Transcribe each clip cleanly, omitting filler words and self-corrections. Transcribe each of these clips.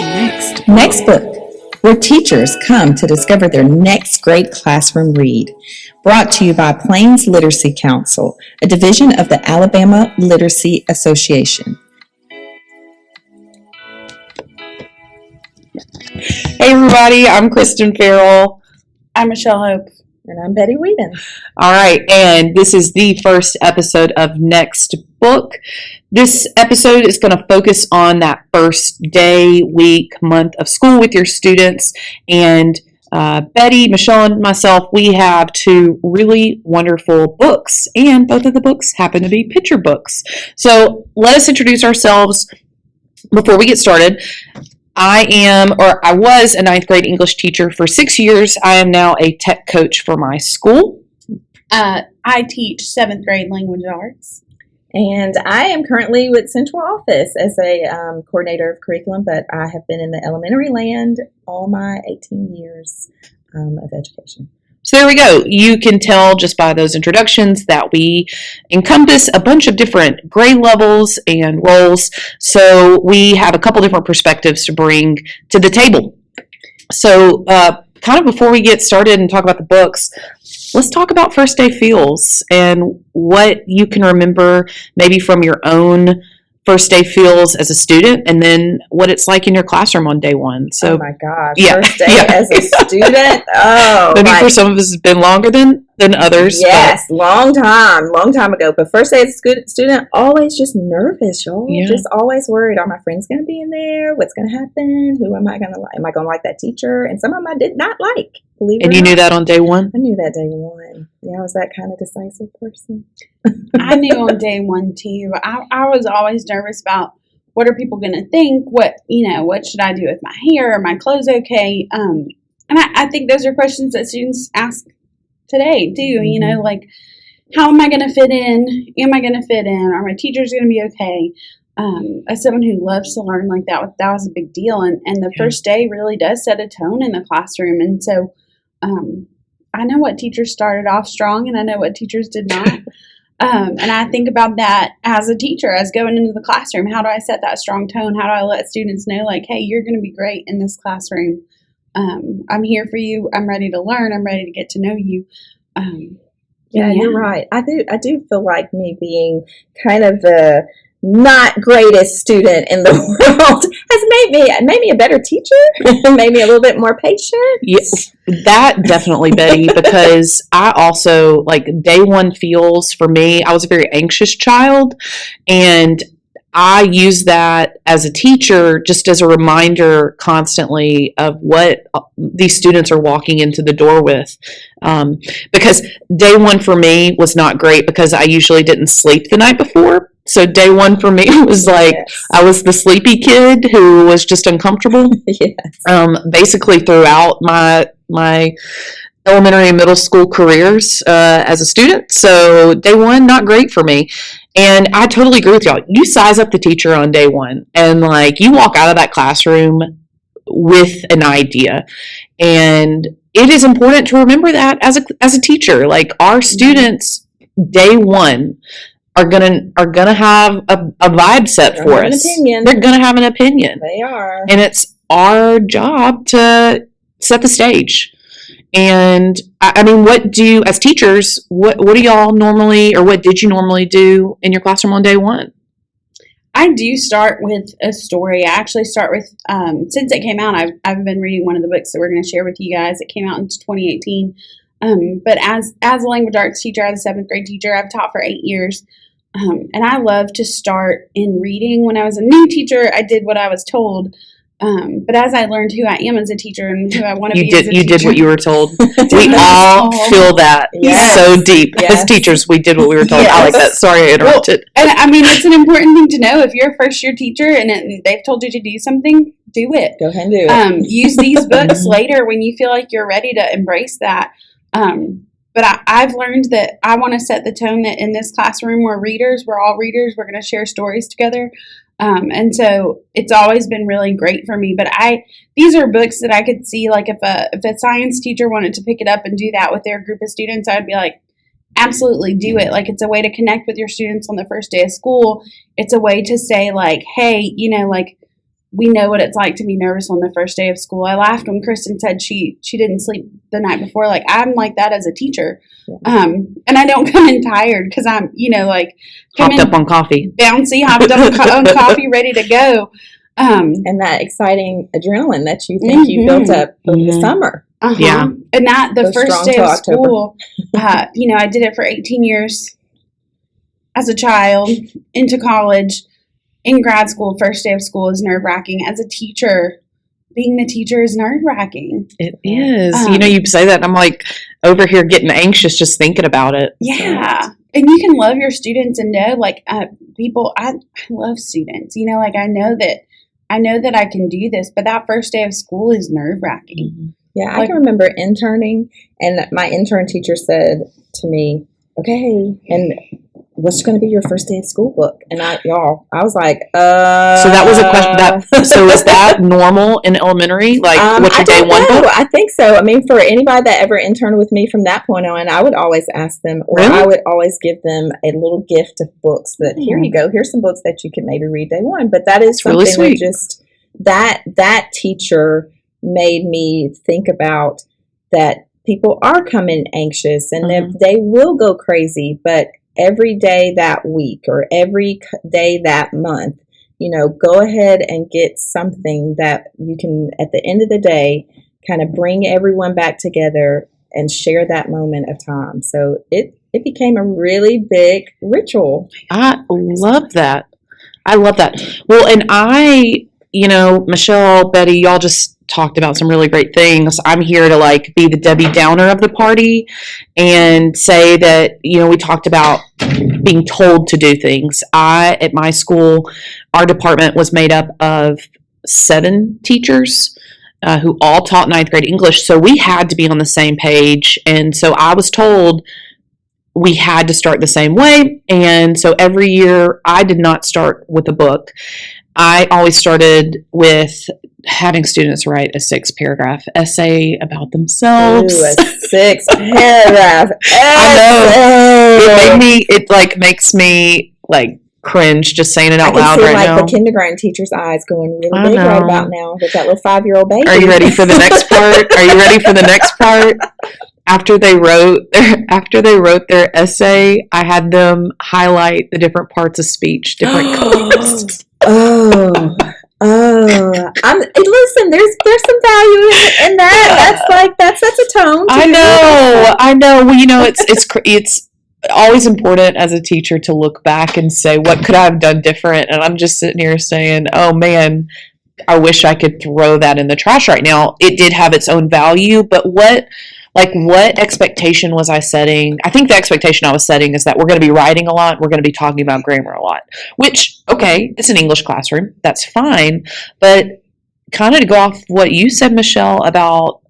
Next book, where teachers come to discover their next great classroom read. Brought to you by Plains Literacy Council, a division of the Alabama Literacy Association. Hey everybody, I'm Kristen Farrell. I'm Michelle Hope. And I'm Betty Whedon. All right, and this is the first episode of Next Book. This episode is going to focus on that first day, week, month of school with your students. And Betty, Michelle, and myself, we have two really wonderful books, and both of the books happen to be picture books. So let us introduce ourselves before we get started. I was a ninth grade English teacher for 6 years. I am now a tech coach for my school. I teach 7th grade language arts. And I am currently with Central Office as a coordinator of curriculum, but I have been in the elementary land all my 18 years of education. So there we go. You can tell just by those introductions that we encompass a bunch of different grade levels and roles. So we have a couple different perspectives to bring to the table. So kind of before we get started and talk about the books, let's talk about first day feels and what you can remember maybe from your own first day feels as a student, and then what it's like in your classroom on day one. So, oh my gosh, first day as a student. Oh, maybe for some of us it's been longer than others. Yes, long time ago. But first day as a student, always just nervous, y'all. Yeah. Just always worried. Are my friends going to be in there? What's going to happen? Who am I going to like? Am I going to like that teacher? And some of them I did not like. And you knew that on day one? I knew that day one. Yeah, I was that kind of decisive person. I knew on day one too. I was always nervous about what are people going to think? What should I do with my hair? Are my clothes okay? And I think those are questions that students ask today too. Mm-hmm. You know, like, how am I going to fit in? Am I going to fit in? Are my teachers going to be okay? As someone who loves to learn, like that was a big deal. And the first day really does set a tone in the classroom. And so I know what teachers started off strong, and I know what teachers did not. And I think about that as a teacher, as going into the classroom. How do I set that strong tone? How do I let students know, like, hey, you're going to be great in this classroom. I'm here for you. I'm ready to learn. I'm ready to get to know you. Yeah, you're right. I do feel like me being kind of the not greatest student in the world has made me a better teacher, made me a little bit more patient. Yes, that definitely, Betty, because I also, like, day one feels for me, I was a very anxious child, and I use that as a teacher just as a reminder constantly of what these students are walking into the door with. Because day one for me was not great because I usually didn't sleep the night before. So day one for me was like, yes, I was the sleepy kid who was just uncomfortable. Yes. Basically throughout my elementary and middle school careers as a student. So day one, not great for me. And I totally agree with y'all. You size up the teacher on day one, and like you walk out of that classroom with an idea. And it is important to remember that as a teacher. Like, our students day one are gonna have a vibe set for us. They're gonna have an opinion. They are. And it's our job to set the stage. And I mean, as teachers, what do y'all normally, or what did you normally do in your classroom on day one? I do start with a story. I actually start with, since it came out, I've been reading one of the books that we're going to share with you guys. It came out in 2018. But as a language arts teacher, as a 7th grade teacher, I've taught for 8 years. And I love to start in reading. When I was a new teacher, I did what I was told. But as I learned who I am as a teacher and who I want to be as a teacher. You did what you were told. We all feel that so deep. Yes. As teachers, we did what we were told. Yes. I like that. Sorry I interrupted. Well, and I mean, it's an important thing to know. If you're a first year teacher and they've told you to do something, do it. Go ahead and do it. Use these books later when you feel like you're ready to embrace that. But I've learned that I want to set the tone that in this classroom we're readers. We're all readers. We're going to share stories together. And so it's always been really great for me. But these are books that I could see, like, if a science teacher wanted to pick it up and do that with their group of students, I'd be like, absolutely do it. Like, it's a way to connect with your students on the first day of school. It's a way to say, like, hey, like, we know what it's like to be nervous on the first day of school. I laughed when Kristen said she didn't sleep the night before. Like, I'm like that as a teacher. And I don't come in tired because I'm, like hopped up on coffee, bouncy, hopped up on coffee, ready to go. And that exciting adrenaline that you think you built up over the summer. Yeah. And that the first day of school, I did it for 18 years as a child, into college, in grad school. First day of school is nerve-wracking. As a teacher, being the teacher is nerve-wracking. It is. You say that, and I'm like over here getting anxious just thinking about it. Yeah. And you can love your students and know, like, people, I love students. Like, I know that I can do this, but that first day of school is nerve-wracking. Mm-hmm. Yeah, I can remember interning, and my intern teacher said to me, okay, and what's going to be your first day of school book? And I was like, So that was a question. So is that normal in elementary? Like, what's your day one book? I think so. I mean, for anybody that ever interned with me from that point on, I would always ask them, or Really? I would always give them a little gift of books that, here you go, here's some books that you can maybe read day one. But that is something really sweet. that just, that teacher made me think about that people are coming anxious and they will go crazy, but every day that week or every day that month, go ahead and get something that you can, at the end of the day, kind of bring everyone back together and share that moment of time. So it became a really big ritual. I love that. Well, and Michelle, Betty, y'all just talked about some really great things. I'm here to be the Debbie Downer of the party and say that, we talked about being told to do things. At my school, our department was made up of 7 teachers who all taught 9th grade English. So we had to be on the same page. And so I was told we had to start the same way. And so every year I did not start with a book. I always started with having students write a 6-paragraph essay about themselves. Ooh, a 6-paragraph essay. I know. It makes me cringe just saying it out loud right now. I can see the kindergarten teacher's eyes going really big right about now with that little 5-year-old baby. Are you ready for the next part? After they wrote their essay, I had them highlight the different parts of speech, different colors. Listen, there's some value in that. That sets a tone. I know. Well, it's always important as a teacher to look back and say, what could I have done different? And I'm just sitting here saying, oh man, I wish I could throw that in the trash right now. It did have its own value, but what expectation was I setting? I think the expectation I was setting is that we're going to be writing a lot. We're going to be talking about grammar a lot, which, okay, it's an English classroom. That's fine. But kind of to go off what you said, Michelle, about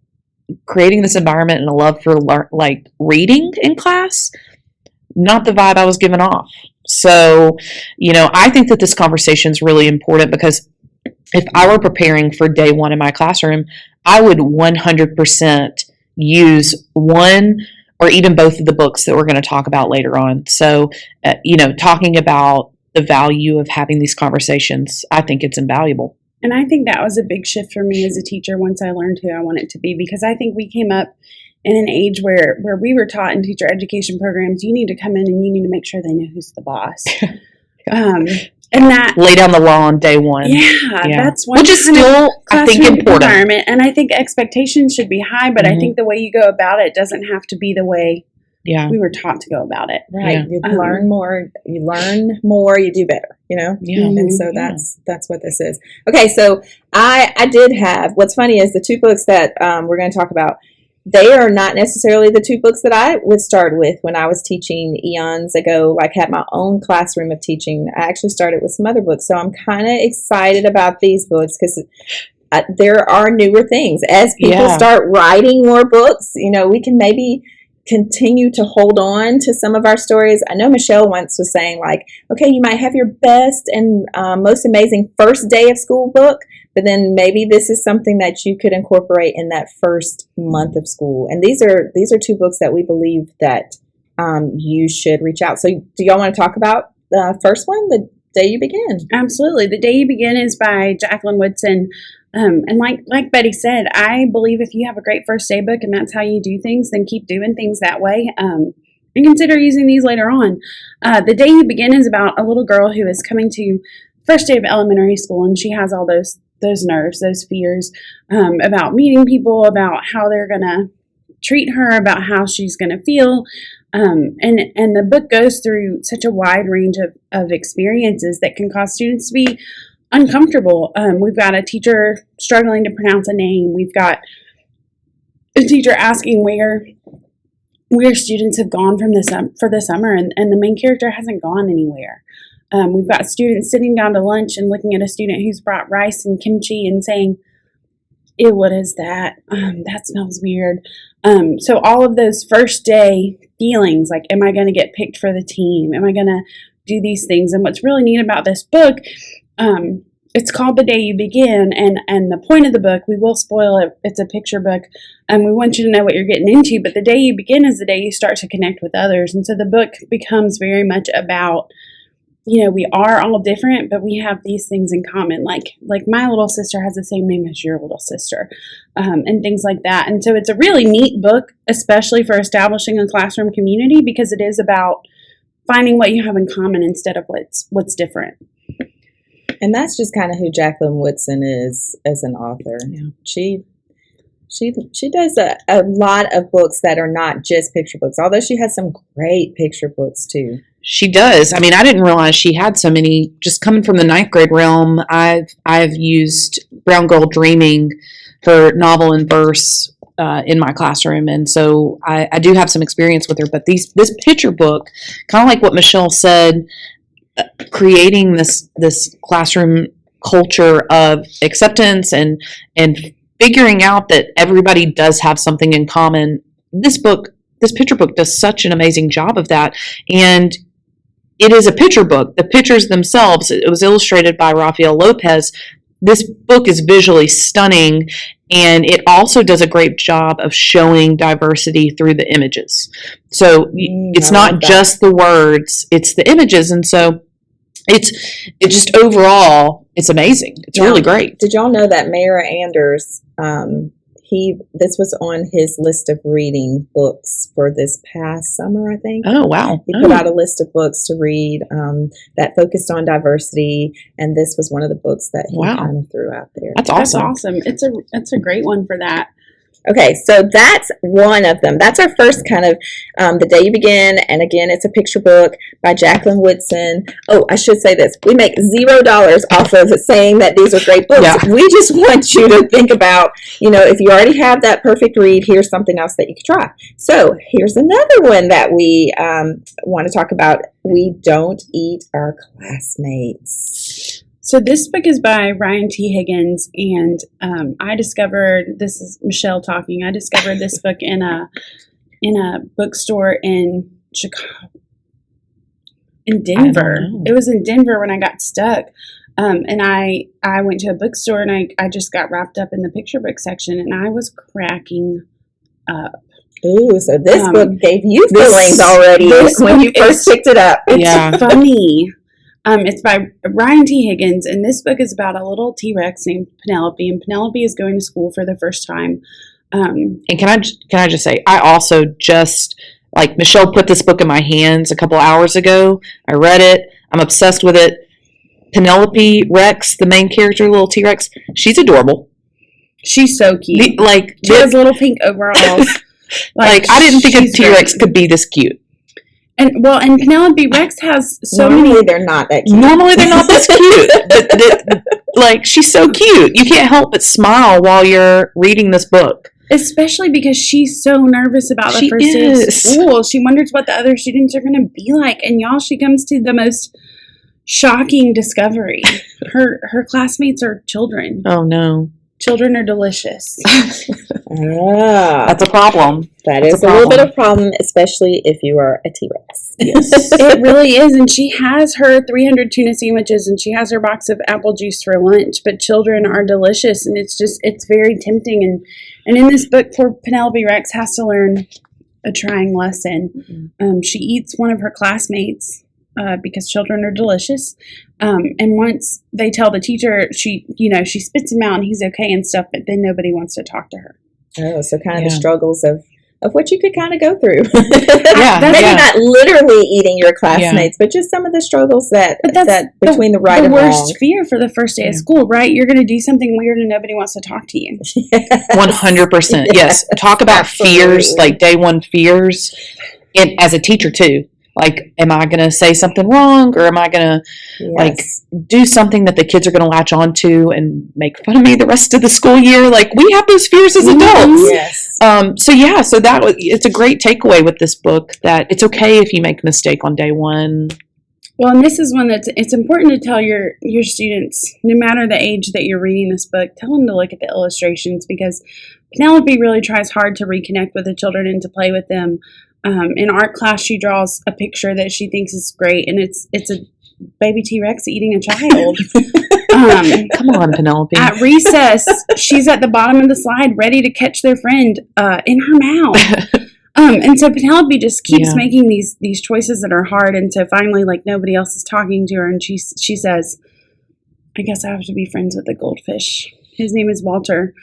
creating this environment and a love for reading in class, not the vibe I was giving off. So, I think that this conversation is really important because if I were preparing for day one in my classroom, I would 100% use one or even both of the books that we're going to talk about later on. So, talking about the value of having these conversations, I think it's invaluable. And I think that was a big shift for me as a teacher once I learned who I wanted to be, because I think we came up in an age where we were taught in teacher education programs, you need to come in and you need to make sure they know who's the boss. And that lay down the law on day one. Yeah. That's one, which is still, I think, important. Environment. And I think expectations should be high, but I think the way you go about it doesn't have to be the way we were taught to go about it. Right. You learn more, you do better, Yeah. And so that's what this is. Okay. So I did have, what's funny is the 2 books that we're going to talk about, they are not necessarily the 2 books that I would start with when I was teaching eons ago, had my own classroom of teaching. I actually started with some other books. So I'm kind of excited about these books because there are newer things. As people start writing more books, we can maybe continue to hold on to some of our stories. I know Michelle once was saying okay, you might have your best and most amazing first day of school book, but then maybe this is something that you could incorporate in that first month of school. And these are 2 books that we believe that you should reach out. So do y'all want to talk about the first one, the Day You Begin. Absolutely. The Day You Begin is by Jacqueline Woodson. And like Betty said, I believe if you have a great first day book and that's how you do things, then keep doing things that way. And consider using these later on. The Day You Begin is about a little girl who is coming to first day of elementary school, and she has all those nerves, those fears about meeting people, about how they're going to treat her, about how she's going to feel. And the book goes through such a wide range of experiences that can cause students to be uncomfortable. We've got a teacher struggling to pronounce a name. We've got a teacher asking where students have gone for the summer, and the main character hasn't gone anywhere. We've got students sitting down to lunch and looking at a student who's brought rice and kimchi and saying, "Ew, what is that? That smells weird." So all of those first day feelings, like, am I going to get picked for the team? Am I going to do these things? And what's really neat about this book, it's called The Day You Begin, and the point of the book, we will spoil it, it's a picture book, and we want you to know what you're getting into, but the day you begin is the day you start to connect with others. And so the book becomes very much about, we are all different, but we have these things in common. Like my little sister has the same name as your little sister, and things like that. And so it's a really neat book, especially for establishing a classroom community, because it is about finding what you have in common instead of what's different. And that's just kind of who Jacqueline Woodson is as an author. Yeah. She does a lot of books that are not just picture books, although she has some great picture books too. She does. I mean, I didn't realize she had so many. Just coming from the ninth grade realm, I've used Brown Girl Dreaming, her novel in verse, in my classroom, and so I do have some experience with her. But this picture book, kind of like what Michelle said, creating this classroom culture of acceptance and figuring out that everybody does have something in common. This picture book does such an amazing job of that, and it is a picture book. The pictures themselves, it was illustrated by Rafael Lopez. This book is visually stunning, and it also does a great job of showing diversity through the images. So it's not just the words, it's the images. And so it's just overall, it's amazing. It's really great. Did y'all know that Mayor Anders, this was on his list of reading books for this past summer, I think. Oh, wow. He put out a list of books to read that focused on diversity, and this was one of the books that he kind of threw out there. That's awesome. That's awesome. It's a great one for that. Okay, so that's one of them. That's our first kind of The Day You Begin, and again, it's a picture book by Jacqueline Woodson. Oh, I should say this. We make $0 off of saying that these are great books. Yeah. We just want you to think about, if you already have that perfect read, here's something else that you could try. So here's another one that we want to talk about. We Don't Eat Our Classmates. So this book is by Ryan T. Higgins, and I discovered, this is Michelle talking, I discovered this book in a bookstore in Chicago, in Denver. It was in Denver when I got stuck, and I went to a bookstore, and I just got wrapped up in the picture book section, and I was cracking up. Ooh, so this book gave you feelings already when you first picked it up. It's funny. It's by Ryan T. Higgins, and this book is about a little T-Rex named Penelope, and Penelope is going to school for the first time. And can I just say, I also just, like Michelle put this book in my hands a couple hours ago. I read it. I'm obsessed with it. Penelope Rex, the main character, little T-Rex, she's adorable. She's so cute. She has little pink overalls. I didn't think a T-Rex could be this cute. And Penelope Rex has Normally they're not that cute. Normally they're not this cute. But she's so cute. You can't help but smile while you're reading this book. Especially because she's so nervous about the first day of school. She wonders what the other students are going to be like. And y'all, she comes to the most shocking discovery. Her classmates are children. Oh, no. Children are delicious. That's a problem. That is a little bit of a problem, especially if you are a T-Rex. Yes, it really is. And she has her 300 tuna sandwiches, and she has her box of apple juice for lunch. But children are delicious, and it's very tempting. And in this book, poor Penelope Rex has to learn a trying lesson. She eats one of her classmates' because children are delicious. And once they tell the teacher, she spits him out and he's okay and stuff, but then nobody wants to talk to her. Oh, so kind of the struggles of what you could kind of go through. Maybe not literally eating your classmates, but just some of the struggles that between the right and wrong. The worst fear for the first day of school, right? You're going to do something weird and nobody wants to talk to you. 100%. Yes. Talk about fears, like day one fears, and as a teacher too. Like, am I going to say something wrong, or am I going to like do something that the kids are going to latch on to and make fun of me the rest of the school year? Like, we have those fears as adults. Yes. So it's a great takeaway with this book, that it's okay if you make a mistake on day one. Well, and this is one it's important to tell your students, no matter the age that you're reading this book, tell them to look at the illustrations, because Penelope really tries hard to reconnect with the children and to play with them. In art class, she draws a picture that she thinks is great, and it's a baby T-Rex eating a child. Come on, Penelope. At recess, she's at the bottom of the slide, ready to catch their friend in her mouth. And so Penelope just keeps making these choices that are hard, and so finally, like, nobody else is talking to her, and she says, "I guess I have to be friends with the goldfish. His name is Walter."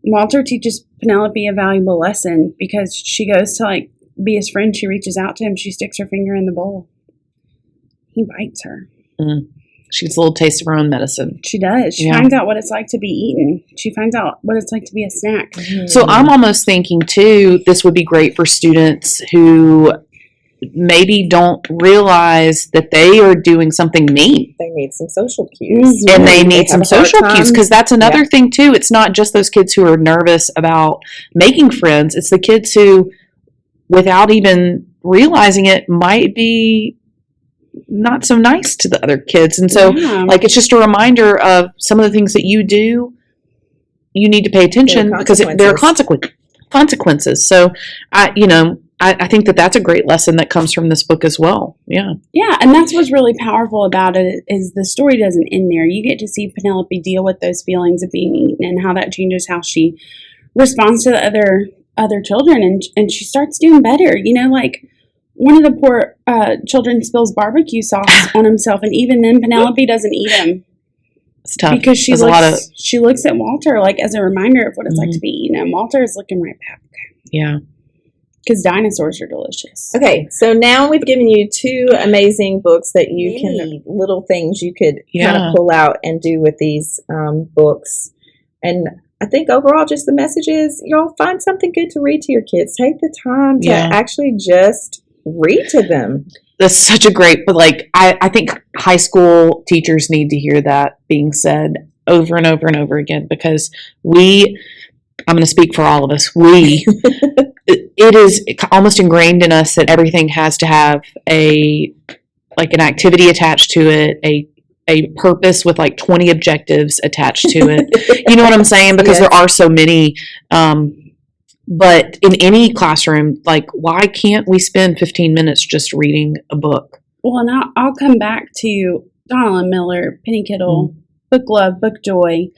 Walter teaches Penelope a valuable lesson, because she goes to, like, be his friend. She reaches out to him. She sticks her finger in the bowl. He bites her. She gets a little taste of her own medicine. She does. She finds out what it's like to be eaten. She finds out what it's like to be a snack. So I'm almost thinking, too, this would be great for students who maybe don't realize that they are doing something mean. They need some social cues. And they need some social cues, because that's another thing, too. It's not just those kids who are nervous about making friends. It's the kids who, without even realizing it, might be not so nice to the other kids. And so, like, it's just a reminder of some of the things that you do, you need to pay attention, because there are consequences. So, I think that that's a great lesson that comes from this book as well. Yeah. Yeah, and that's what's really powerful about it, is the story doesn't end there. You get to see Penelope deal with those feelings of being eaten, and how that changes how she responds to the other children, and she starts doing better. Like, one of the poor children spills barbecue sauce on himself, and even then Penelope doesn't eat him. It's tough, because she looks at Walter, like, as a reminder of what it's like to be eaten, and Walter is looking right back. Yeah. Because dinosaurs are delicious. Okay, so now we've given you two amazing books that you can, little things you could kind of pull out and do with these books. And I think overall, just the message is, y'all find something good to read to your kids. Take the time to actually just read to them. That's such a great, but like, I think high school teachers need to hear that being said over and over and over again, because I'm going to speak for all of us, it is almost ingrained in us that everything has to have an activity attached to it, a purpose with like 20 objectives attached to it. You know what I'm saying? Because there are so many. But in any classroom, like, why can't we spend 15 minutes just reading a book? Well, and I'll come back to Donald and Miller, Penny Kittle, Book Love, Book Joy.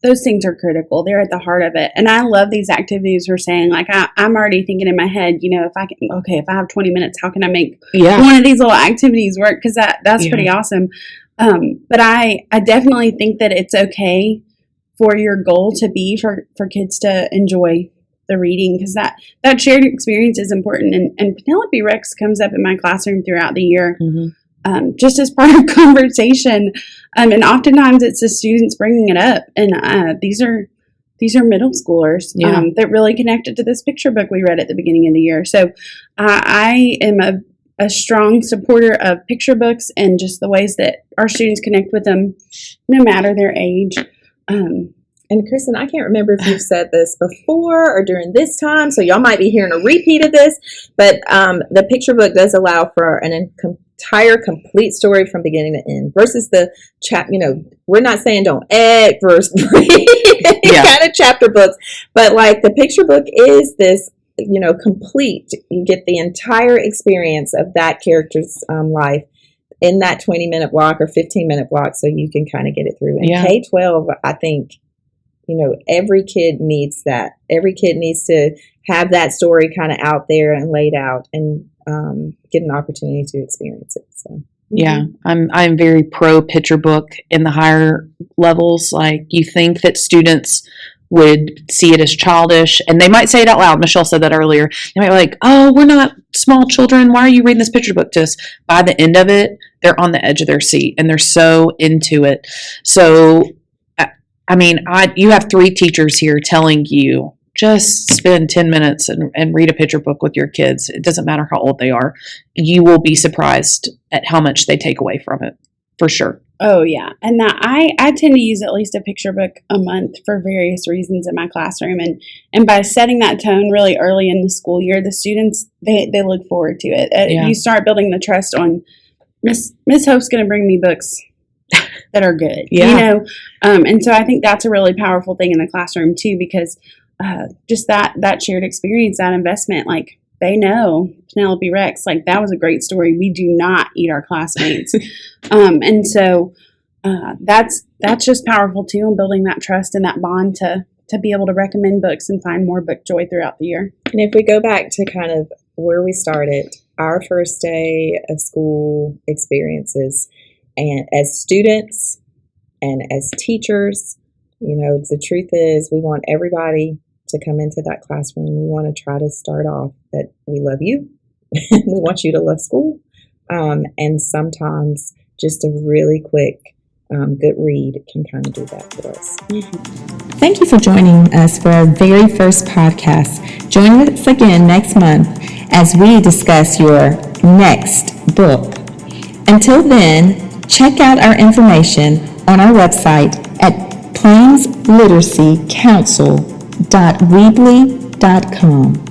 Those things are critical. They're at the heart of it. And I love these activities we're saying. Like, I'm already thinking in my head, if I have 20 minutes, how can I make one of these little activities work? Because that's pretty awesome. But I definitely think that it's okay for your goal to be for kids to enjoy the reading, because that shared experience is important. And Penelope Rex comes up in my classroom throughout the year, just as part of conversation. And oftentimes it's the students bringing it up. And these are middle schoolers that really connected to this picture book we read at the beginning of the year. So I am a strong supporter of picture books, and just the ways that our students connect with them, no matter their age. And Kristen, I can't remember if you've said this before or during this time, so y'all might be hearing a repeat of this, but the picture book does allow for an entire complete story from beginning to end, versus the we're not saying don't act versus kind of chapter books, but like the picture book is this, complete. You get the entire experience of that character's life in that 20-minute block or 15-minute block, so you can kind of get it through. And K-12, I think, every kid needs that. Every kid needs to have that story kind of out there and laid out, and get an opportunity to experience it. So Yeah, I'm very pro picture book in the higher levels. Like, you think that students would see it as childish, and they might say it out loud. Michelle said that earlier. They might be like, "Oh, we're not small children. Why are you reading this picture book to us?" By the end of it, they're on the edge of their seat and they're so into it. So, I mean, you have 3 teachers here telling you, just spend 10 minutes and read a picture book with your kids. It doesn't matter how old they are. You will be surprised at how much they take away from it, for sure. Oh, yeah. And that I tend to use at least a picture book a month for various reasons in my classroom. And by setting that tone really early in the school year, the students, they look forward to it. Yeah. You start building the trust on Miss Hope's going to bring me books that are good. Yeah. You know? And so I think that's a really powerful thing in the classroom, too, because just that shared experience, that investment, like, they know Penelope Rex, like, that was a great story. We do not eat our classmates. And so that's just powerful too, in building that trust and that bond to be able to recommend books and find more book joy throughout the year. And if we go back to kind of where we started, our first day of school experiences, and as students and as teachers, you know, the truth is we want everybody to come into that classroom. We want to try to start off that we love you. We want you to love school. And sometimes just a really quick, good read can kind of do that for us. Mm-hmm. Thank you for joining us for our very first podcast. Join us again next month as we discuss your next book. Until then, check out our information on our website at plainsliteracycouncil.weebly.com.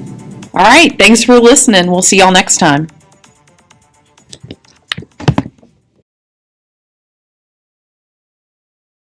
All right. Thanks for listening. We'll see y'all next time.